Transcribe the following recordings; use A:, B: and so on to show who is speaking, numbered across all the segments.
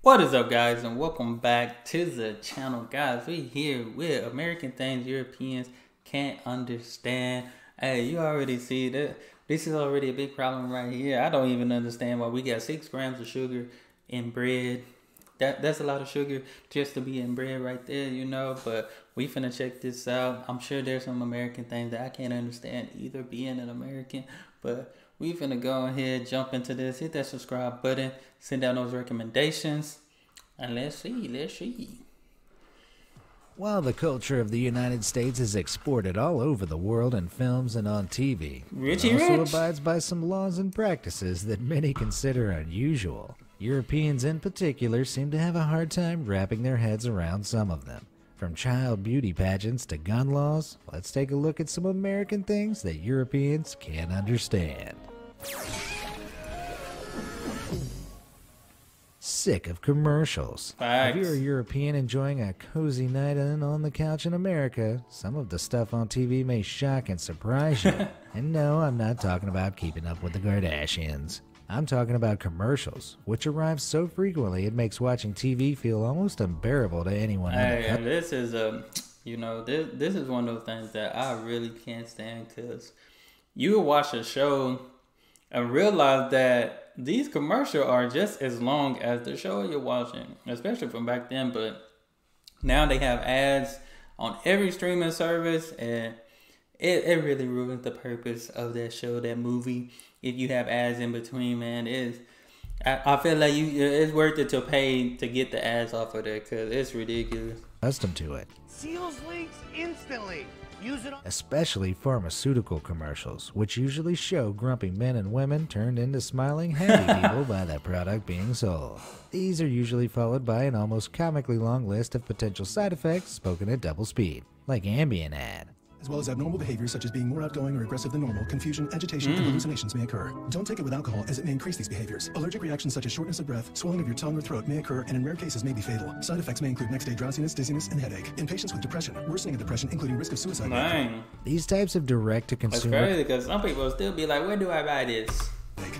A: What is up, guys, and welcome back to the channel. Guys, we here with American things Europeans can't understand. Hey, you already see that this is already a big problem right here. I don't even understand why we got 6 grams of sugar in bread. That's a lot of sugar just to be in bread right there, you know. But we finna check this out. I'm sure there's some American things that I can't understand either, being an American. But we finna go ahead, jump into this, hit that subscribe button, send down those recommendations, and let's see.
B: While the culture of the United States is exported all over the world in films and on TV, it also abides by some laws and practices that many consider unusual. Europeans in particular seem to have a hard time wrapping their heads around some of them. From child beauty pageants to gun laws, let's take a look at some American things that Europeans can't understand. Sick of commercials.
A: Facts.
B: If you're a European enjoying a cozy night in on the couch in America, some of the stuff on TV may shock and surprise you. And no, I'm not talking about Keeping Up with the Kardashians. I'm talking about commercials, which arrive so frequently it makes watching TV feel almost unbearable to anyone.
A: Hey, this is this is one of those things that I really can't stand, because you will watch a show and realize that these commercials are just as long as the show you're watching, especially from back then. But now they have ads on every streaming service, and it really ruins the purpose of that show, that movie. If you have ads in between, man, I feel like it's worth it to pay to get the ads off of there, because it's ridiculous.
B: Accustomed to it.
C: Seals links instantly. Use it on
B: Especially pharmaceutical commercials, which usually show grumpy men and women turned into smiling, happy people by the product being sold. These are usually followed by an almost comically long list of potential side effects spoken at double speed, like Ambien ad.
D: As well as abnormal behaviors such as being more outgoing or aggressive than normal, confusion, agitation, and hallucinations may occur. Don't take it with alcohol, as it may increase these behaviors. Allergic reactions such as shortness of breath, swelling of your tongue or throat may occur, and in rare cases may be fatal. Side effects may include next-day drowsiness, dizziness, and headache. In patients with depression, worsening of depression, including risk of suicide.
A: Dang.
B: These types of direct-to-consumer...
A: That's crazy, because some people will still be like, where do I buy this?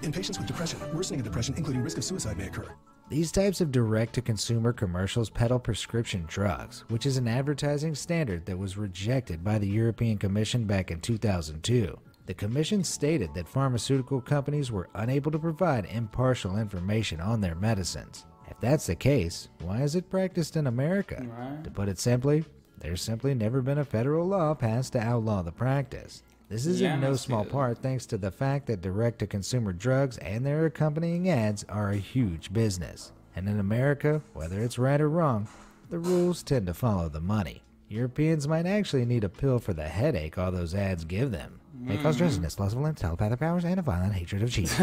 D: In patients with depression, worsening of depression, including risk of suicide, may occur.
B: These types of direct-to-consumer commercials peddle prescription drugs, which is an advertising standard that was rejected by the European Commission back in 2002. The Commission stated that pharmaceutical companies were unable to provide impartial information on their medicines. If that's the case, why is it practiced in America?
A: Right.
B: To put it simply, there's simply never been a federal law passed to outlaw the practice. This is in no small part thanks to the fact that direct-to-consumer drugs and their accompanying ads are a huge business. And in America, whether it's right or wrong, the rules tend to follow the money. Europeans might actually need a pill for the headache all those ads give them. They cause dizziness, loss of limb, telepathic powers, and a violent hatred of cheese.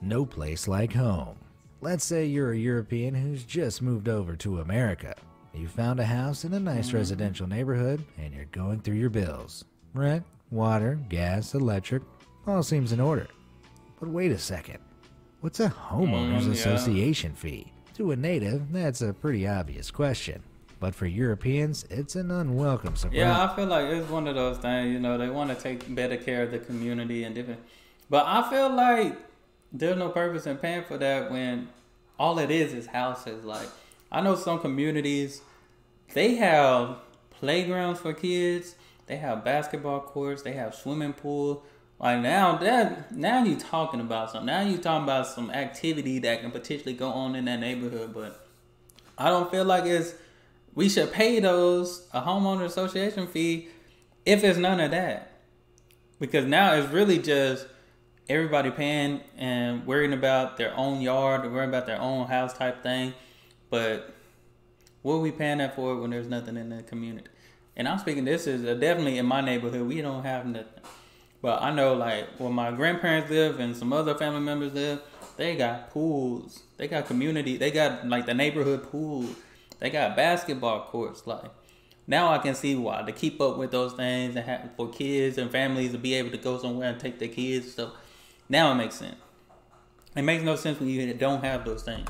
B: No place like home. Let's say you're a European who's just moved over to America. You found a house in a nice residential neighborhood, and you're going through your bills. Rent, water, gas, electric, all seems in order. But wait a second. What's a homeowners association fee? To a native, that's a pretty obvious question. But for Europeans, it's an unwelcome surprise.
A: Yeah, I feel like it's one of those things, you know, they want to take better care of the community and different. But I feel like there's no purpose in paying for that when all it is houses. Like, I know some communities, they have playgrounds for kids, they have basketball courts, they have swimming pool. Like now you talking about something. Now you talking about some activity that can potentially go on in that neighborhood. But I don't feel like we should pay those a homeowner association fee if it's none of that. Because now it's really just everybody paying and worrying about their own yard, worrying about their own house type thing. But what are we paying that for when there's nothing in the community? And I'm speaking, this is definitely in my neighborhood. We don't have nothing. But I know, like, where my grandparents live and some other family members live, they got pools. They got community. They got, like, the neighborhood pool. They got basketball courts. Like, now I can see why. To keep up with those things and have, for kids and families to be able to go somewhere and take their kids and stuff. Now it makes sense. It makes no sense when you don't have those things.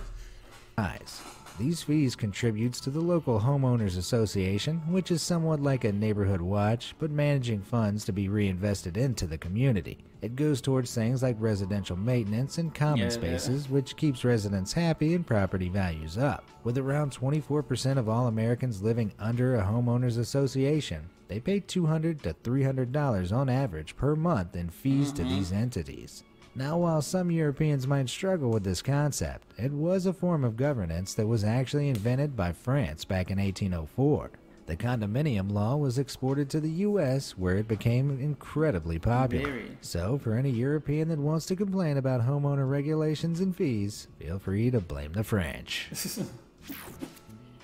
B: These fees contributes to the local homeowners association, which is somewhat like a neighborhood watch, but managing funds to be reinvested into the community. It goes towards things like residential maintenance and common spaces, which keeps residents happy and property values up. With around 24% of all Americans living under a homeowners association, they pay $200 to $300 on average per month in fees to these entities. Now, while some Europeans might struggle with this concept, it was a form of governance that was actually invented by France back in 1804. The condominium law was exported to the US, where it became incredibly popular. So, for any European that wants to complain about homeowner regulations and fees, feel free to blame the French.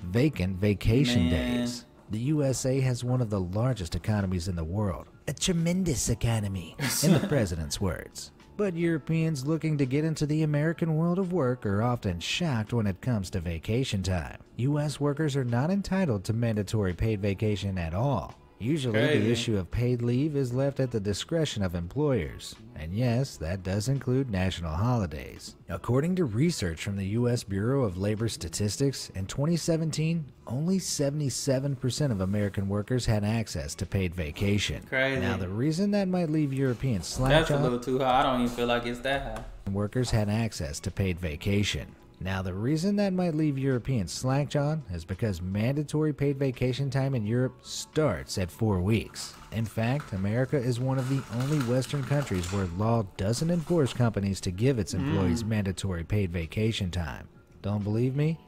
B: Vacant vacation days. The USA has one of the largest economies in the world. A tremendous economy, in the president's words. But Europeans looking to get into the American world of work are often shocked when it comes to vacation time. U.S. workers are not entitled to mandatory paid vacation at all. Usually, the issue of paid leave is left at the discretion of employers. And yes, that does include national holidays. According to research from the U.S. Bureau of Labor Statistics, in 2017, only 77% of American workers had access to paid vacation. Now, the reason that might leave Europeans slack-jawed...
A: That's a little too high. I don't even feel like it's that high.
B: Workers had access to paid vacation. Now, the reason that might leave Europeans slack-jawed is because mandatory paid vacation time in Europe starts at 4 weeks. In fact, America is one of the only Western countries where law doesn't enforce companies to give its employees mandatory paid vacation time. Don't believe me?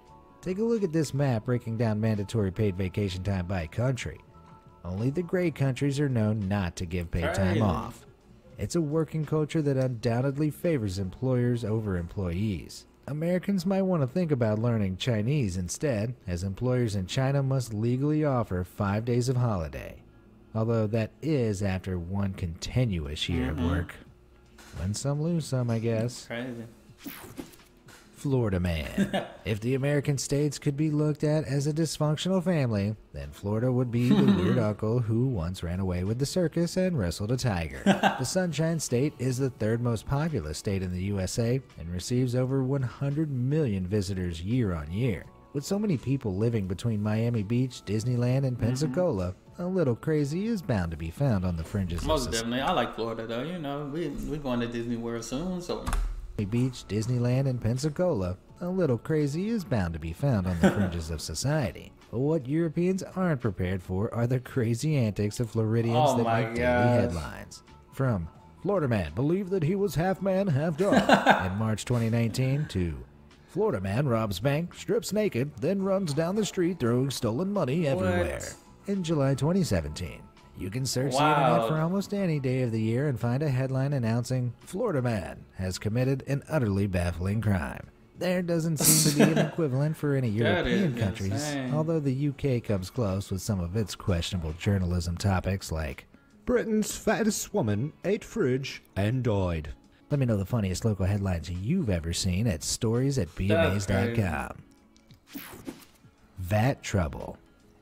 B: Take a look at this map breaking down mandatory paid vacation time by country. Only the great countries are known not to give paid time off. It's a working culture that undoubtedly favors employers over employees. Americans might want to think about learning Chinese instead, as employers in China must legally offer 5 days of holiday. Although that is after one continuous year of work. Win some, lose some, I guess.
A: Crazy.
B: Florida man. If the American states could be looked at as a dysfunctional family, then Florida would be the weird uncle who once ran away with the circus and wrestled a tiger. The Sunshine State is the third most populous state in the USA and receives over 100 million visitors year on year. With so many people living between Miami Beach, Disneyland, and Pensacola, a little crazy is bound to be found on the fringes of
A: Most definitely. I like Florida, though. You know, we're going to Disney World soon, so...
B: Beach, Disneyland, and Pensacola, a little crazy is bound to be found on the fringes of society. But what Europeans aren't prepared for are the crazy antics of Floridians that make daily headlines. From Florida man believed that he was half man, half dog in March 2019 to Florida man robs bank, strips naked, then runs down the street throwing stolen money everywhere in July 2017. You can search the internet for almost any day of the year and find a headline announcing, Florida man has committed an utterly baffling crime. There doesn't seem to be an equivalent for any European countries, although the UK comes close with some of its questionable journalism topics like,
E: Britain's fattest woman ate fridge and died.
B: Let me know the funniest local headlines you've ever seen at stories@beamazed.com. VAT trouble.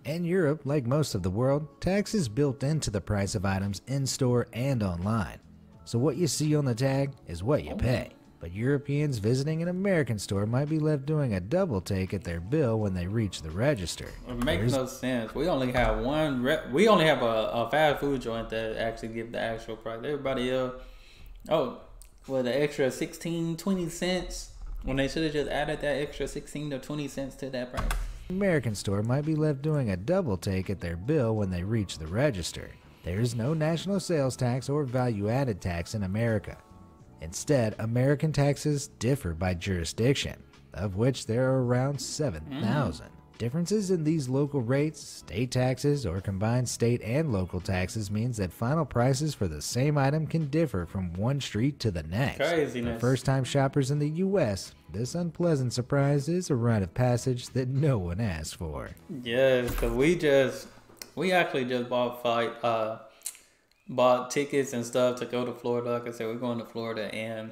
B: In Europe, like most of the world, tax is built into the price of items in-store and online. So what you see on the tag is what you pay. But Europeans visiting an American store might be left doing a double take at their bill when they reach the register.
A: It makes no sense. We only have we only have a fast food joint that actually give the actual price. Everybody else, the extra 16, 20 cents when they should have just added that extra 16 to 20 cents to that price.
B: American store might be left doing a double take at their bill when they reach the register. There is no national sales tax or value-added tax in America. Instead, American taxes differ by jurisdiction, of which there are around 7,000. Differences in these local rates, state taxes, or combined state and local taxes means that final prices for the same item can differ from one street to the next.
A: Craziness.
B: For first-time shoppers in the U.S., this unpleasant surprise is a rite of passage that no one asked for.
A: Yes, because we actually just bought tickets and stuff to go to Florida. Like I said, we're going to Florida, and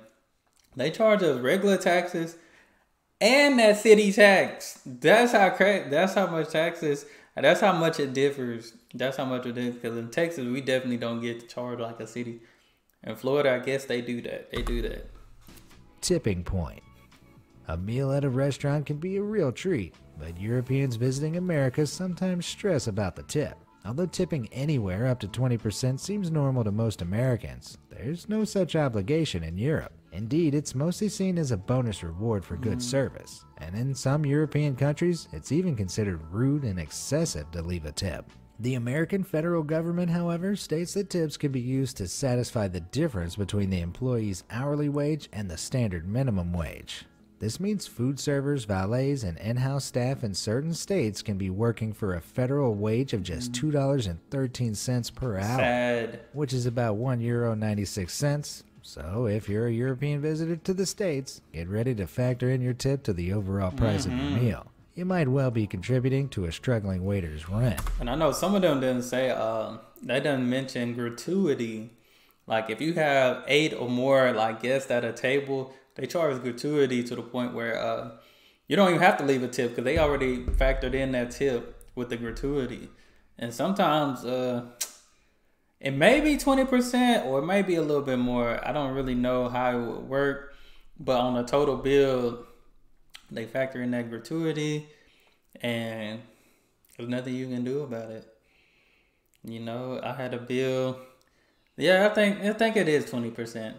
A: they charge us regular taxes and that city tax. That's how much taxes. That's how much it differs. That's how much it is. Because in Texas, we definitely don't get charged like a city. In Florida, I guess they do that. They do that.
B: Tipping point. A meal at a restaurant can be a real treat, but Europeans visiting America sometimes stress about the tip. Although tipping anywhere up to 20% seems normal to most Americans, there's no such obligation in Europe. Indeed, it's mostly seen as a bonus reward for good service, and in some European countries, it's even considered rude and excessive to leave a tip. The American federal government, however, states that tips can be used to satisfy the difference between the employee's hourly wage and the standard minimum wage. This means food servers, valets, and in-house staff in certain states can be working for a federal wage of just $2.13 per hour,
A: Sad.
B: which is about €1.96. So if you're a European visitor to the States, get ready to factor in your tip to the overall price of your meal. You might well be contributing to a struggling waiter's rent.
A: And I know some of them didn't say, they didn't mention gratuity. Like if you have 8 or more like guests at a table, they charge gratuity to the point where you don't even have to leave a tip because they already factored in that tip with the gratuity. And sometimes it may be 20% or it may be a little bit more. I don't really know how it would work. But on a total bill, they factor in that gratuity and there's nothing you can do about it. You know, I had a bill. Yeah, I think it is 20%.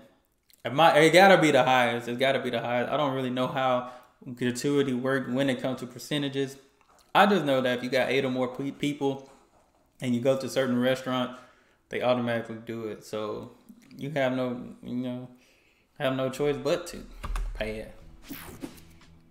A: It gotta be the highest. It's gotta be the highest. I don't really know how gratuity works when it comes to percentages. I just know that if you got 8 or more people and you go to a certain restaurant, they automatically do it. So you have no choice but to pay it.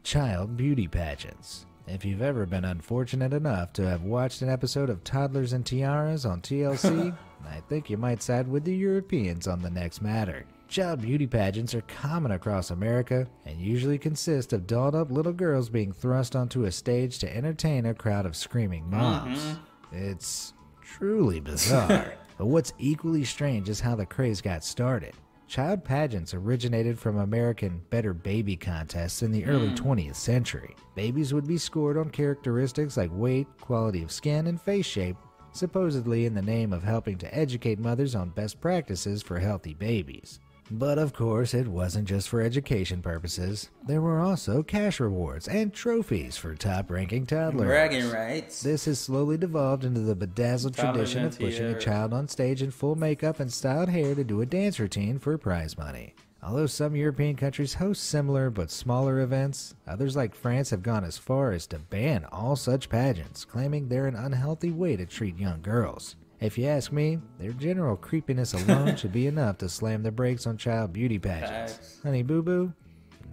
B: Child beauty pageants. If you've ever been unfortunate enough to have watched an episode of Toddlers and Tiaras on TLC, I think you might side with the Europeans on the next matter. Child beauty pageants are common across America and usually consist of dolled up little girls being thrust onto a stage to entertain a crowd of screaming moms. It's truly bizarre. But what's equally strange is how the craze got started. Child pageants originated from American Better Baby contests in the early 20th century. Babies would be scored on characteristics like weight, quality of skin, and face shape, supposedly in the name of helping to educate mothers on best practices for healthy babies. But of course, it wasn't just for education purposes. There were also cash rewards and trophies for top-ranking toddlers.
A: Bragging rights.
B: This has slowly devolved into the bedazzled tradition of pushing a child on stage in full makeup and styled hair to do a dance routine for prize money. Although some European countries host similar but smaller events, others like France have gone as far as to ban all such pageants, claiming they're an unhealthy way to treat young girls. If you ask me, their general creepiness alone should be enough to slam the brakes on child beauty pageants.
A: Facts.
B: Honey Boo Boo?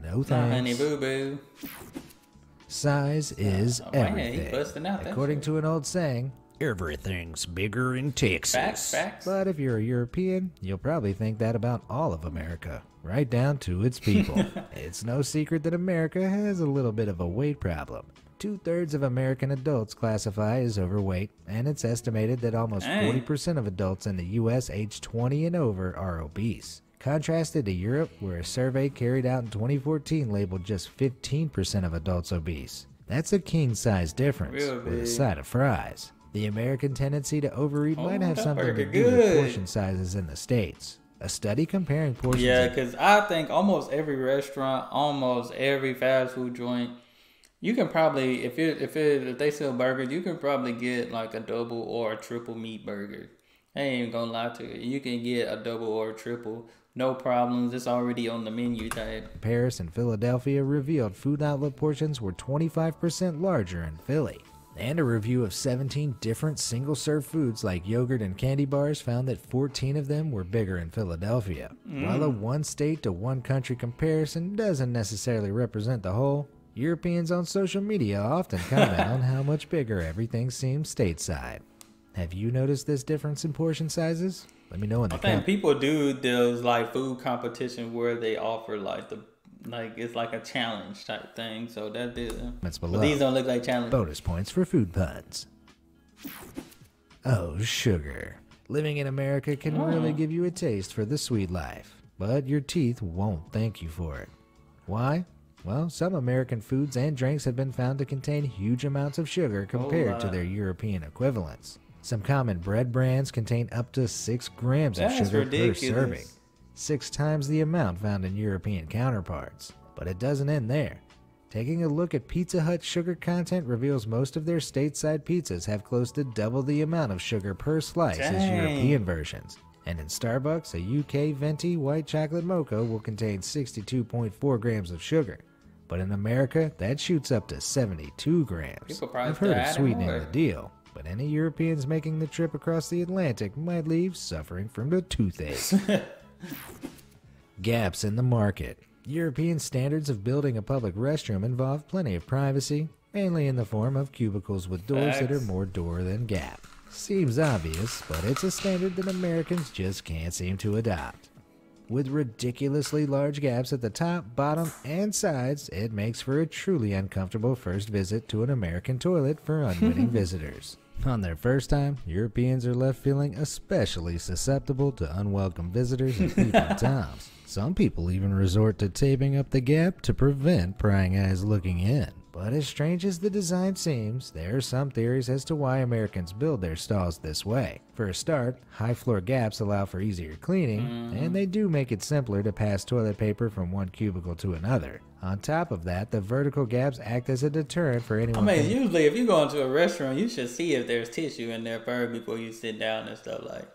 B: No thanks.
A: Honey Boo Boo.
B: Size is everything.
A: busting out that
B: According to an old saying, everything's bigger in Texas.
A: Facts.
B: But if you're a European, you'll probably think that about all of America, right down to its people. It's no secret that America has a little bit of a weight problem. 2/3 of American adults classify as overweight, and it's estimated that almost 40% of adults in the U.S. aged 20 and over are obese. Contrasted to Europe, where a survey carried out in 2014 labeled just 15% of adults obese. That's a king-size difference, with a side of fries. The American tendency to overeat might have something to do with portion sizes in the States. A study comparing portions...
A: Yeah, because I think almost every restaurant, almost every fast food joint, you can probably, if they sell burgers, you can probably get like a double or a triple meat burger. I ain't even gonna lie to you. You can get a double or a triple, no problems. It's already on the menu type.
B: Paris and Philadelphia revealed food outlet portions were 25% larger in Philly. And a review of 17 different single-serve foods like yogurt and candy bars found that 14 of them were bigger in Philadelphia. While a one-state to one-country comparison doesn't necessarily represent the whole, Europeans on social media often comment on how much bigger everything seems stateside. Have you noticed this difference in portion sizes? Let me know in the comments.
A: I think people do those like food competition where they offer like it's like a challenge type thing. So that did. But these don't look like challenges.
B: Bonus points for food puns. Oh, sugar. Living in America can really give you a taste for the sweet life, but your teeth won't thank you for it. Why? Well, some American foods and drinks have been found to contain huge amounts of sugar compared to their European equivalents. Some common bread brands contain up to 6 grams of sugar per serving, 6 times the amount found in European counterparts. But it doesn't end there. Taking a look at Pizza Hut's sugar content reveals most of their stateside pizzas have close to double the amount of sugar per slice as European versions. And in Starbucks, a UK venti white chocolate mocha will contain 62.4 grams of sugar. But in America, that shoots up to 72 grams. I've heard of sweetening the deal, but any Europeans making the trip across the Atlantic might leave suffering from the toothache. Gaps in the market. European standards of building a public restroom involve plenty of privacy, mainly in the form of cubicles with doors that are more door than gap. Seems obvious, but it's a standard that Americans just can't seem to adopt. With ridiculously large gaps at the top, bottom, and sides, it makes for a truly uncomfortable first visit to an American toilet for unwitting visitors. On their first time, Europeans are left feeling especially susceptible to unwelcome visitors and peeping toms. Some people even resort to taping up the gap to prevent prying eyes looking in. But as strange as the design seems, there are some theories as to why Americans build their stalls this way. For a start, high floor gaps allow for easier cleaning, and they do make it simpler to pass toilet paper from one cubicle to another. On top of that, the vertical gaps act as a deterrent for anyone.
A: Usually if you go into a restaurant, you should see if there's tissue in there first before you sit down and stuff like.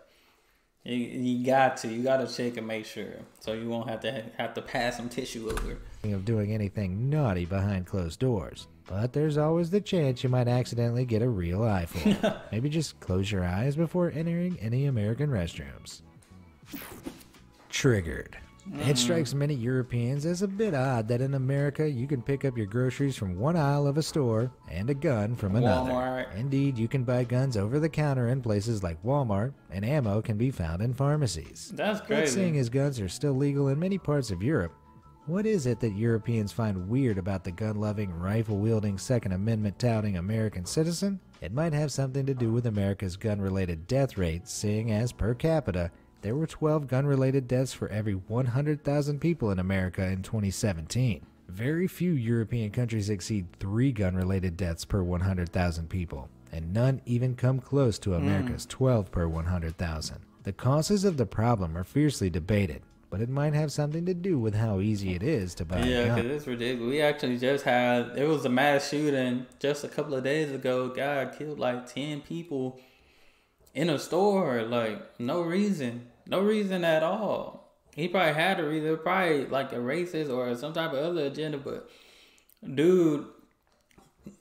A: You got to check and make sure, so you won't have to pass some tissue over.
B: Of doing anything naughty behind closed doors, but there's always the chance you might accidentally get a real eyeful. Maybe just close your eyes before entering any American restrooms. Triggered. It strikes many Europeans as a bit odd that in America you can pick up your groceries from one aisle of a store and a gun from another.
A: Walmart.
B: Indeed, you can buy guns over the counter in places like Walmart, and ammo can be found in pharmacies.
A: That's crazy.
B: But seeing as guns are still legal in many parts of Europe, what is it that Europeans find weird about the gun-loving, rifle-wielding, Second Amendment-touting American citizen? It might have something to do with America's gun-related death rate, seeing as per capita, there were 12 gun-related deaths for every 100,000 people in America in 2017. Very few European countries exceed 3 gun-related deaths per 100,000 people, and none even come close to America's 12 per 100,000. The causes of the problem are fiercely debated, but it might have something to do with how easy it is to buy a gun.
A: Yeah, because it's ridiculous. We actually just had, it was a mass shooting just a couple of days ago. God killed like 10 people in a store, like no reason at all. He probably had a reason, probably like a racist or some type of other agenda, but dude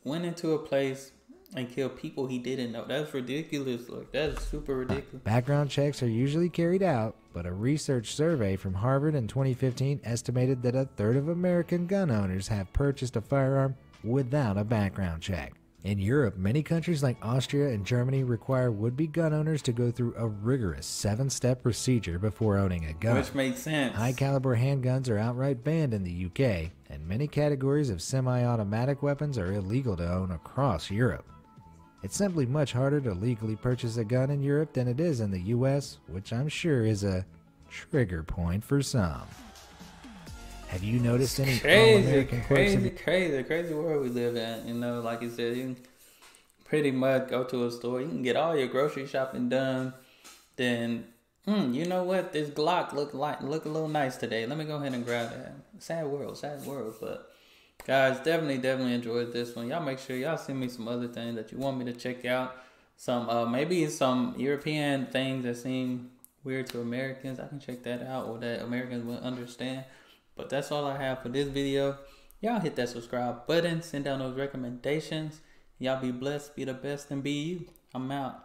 A: went into a place and killed people he didn't know. That's ridiculous. Like, that's super ridiculous.
B: Background checks are usually carried out, but a research survey from Harvard in 2015 estimated that a third of American gun owners have purchased a firearm without a background check. In Europe, many countries like Austria and Germany require would-be gun owners to go through a rigorous 7-step procedure before owning a gun.
A: Which makes sense.
B: High-caliber handguns are outright banned in the UK, and many categories of semi-automatic weapons are illegal to own across Europe. It's simply much harder to legally purchase a gun in Europe than it is in the US, which I'm sure is a trigger point for some. Have you noticed any
A: crazy world we live in? You know, like you said, you can pretty much go to a store, you can get all your grocery shopping done. Then, you know what? This Glock look a little nice today. Let me go ahead and grab that. Sad world. But guys, definitely enjoyed this one. Y'all make sure y'all send me some other things that you want me to check out. Some maybe some European things that seem weird to Americans. I can check that out, or that Americans will understand. But that's all I have for this video. Y'all hit that subscribe button. Send down those recommendations. Y'all be blessed, be the best, and be you. I'm out.